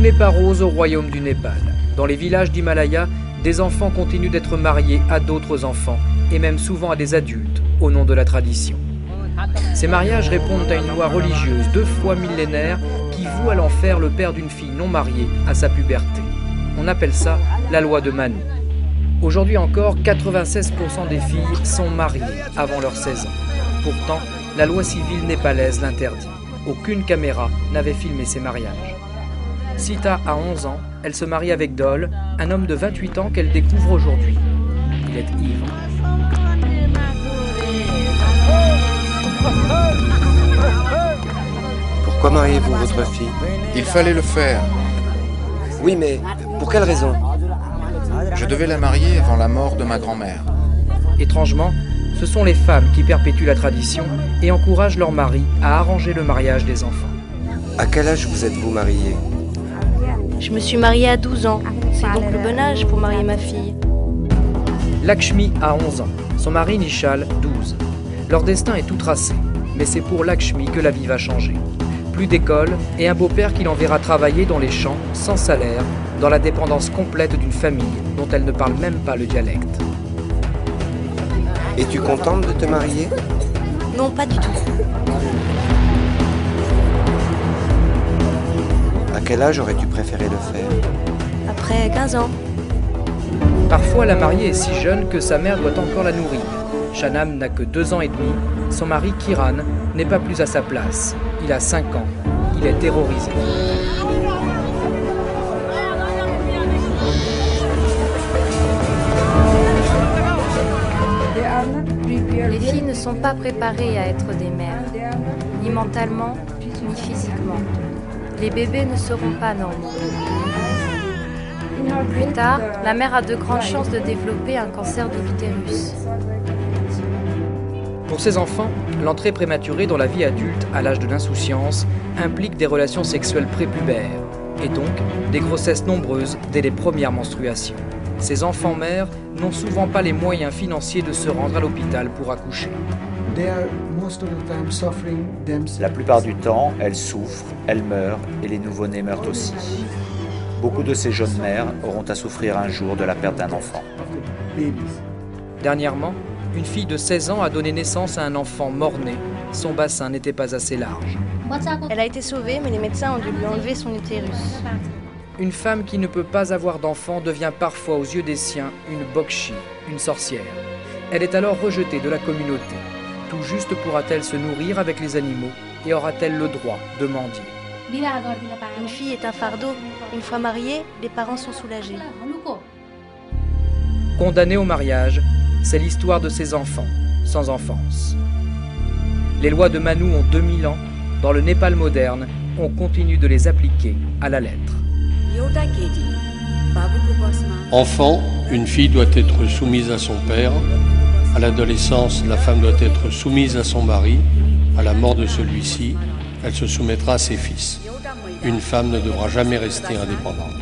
n'est pas rose au royaume du Népal. Dans les villages d'Himalaya, des enfants continuent d'être mariés à d'autres enfants, et même souvent à des adultes, au nom de la tradition. Ces mariages répondent à une loi religieuse 2 fois millénaire qui voue à l'enfer le père d'une fille non mariée à sa puberté. On appelle ça la loi de Manu. Aujourd'hui encore, 96% des filles sont mariées avant leurs 16 ans. Pourtant, la loi civile népalaise l'interdit. Aucune caméra n'avait filmé ces mariages. Sita a 11 ans, elle se marie avec Dol, un homme de 28 ans qu'elle découvre aujourd'hui. Il est ivre. Pourquoi mariez-vous votre fille? Il fallait le faire. Oui, mais pour quelle raison? Je devais la marier avant la mort de ma grand-mère. Étrangement, ce sont les femmes qui perpétuent la tradition et encouragent leurs maris à arranger le mariage des enfants. À quel âge vous êtes-vous mariée? Je me suis mariée à 12 ans. C'est donc le bon âge pour marier ma fille. Lakshmi a 11 ans, son mari Nishal 12. Leur destin est tout tracé, mais c'est pour Lakshmi que la vie va changer. Plus d'école et un beau-père qui l'enverra travailler dans les champs, sans salaire, dans la dépendance complète d'une famille dont elle ne parle même pas le dialecte. Es-tu contente de te marier? Non, pas du tout. À quel âge aurais-tu préféré le faire? Après 15 ans. Parfois, la mariée est si jeune que sa mère doit encore la nourrir. Shanam n'a que 2 ans et demi. Son mari, Kiran, n'est pas plus à sa place. Il a 5 ans. Il est terrorisé. Les filles ne sont pas préparées à être des mères, ni mentalement, ni physiquement. Les bébés ne seront pas normaux. Plus tard, la mère a de grandes chances de développer un cancer de l'utérus. Pour ces enfants, l'entrée prématurée dans la vie adulte à l'âge de l'insouciance implique des relations sexuelles prépubères et donc des grossesses nombreuses dès les premières menstruations. Ces enfants-mères n'ont souvent pas les moyens financiers de se rendre à l'hôpital pour accoucher. La plupart du temps, elles souffrent, elles meurent et les nouveau-nés meurent aussi. Beaucoup de ces jeunes mères auront à souffrir un jour de la perte d'un enfant. Dernièrement, une fille de 16 ans a donné naissance à un enfant mort-né. Son bassin n'était pas assez large. Elle a été sauvée, mais les médecins ont dû lui enlever son utérus. Une femme qui ne peut pas avoir d'enfant devient parfois aux yeux des siens une bokshi, une sorcière. Elle est alors rejetée de la communauté. Tout juste pourra-t-elle se nourrir avec les animaux et aura-t-elle le droit de mendier? Une fille est un fardeau. Une fois mariée, les parents sont soulagés. Condamnée au mariage, c'est l'histoire de ces enfants, sans enfance. Les lois de Manu ont 2000 ans. Dans le Népal moderne, on continue de les appliquer à la lettre. Enfant, une fille doit être soumise à son père. À l'adolescence, la femme doit être soumise à son mari. À la mort de celui-ci, elle se soumettra à ses fils. Une femme ne devra jamais rester indépendante.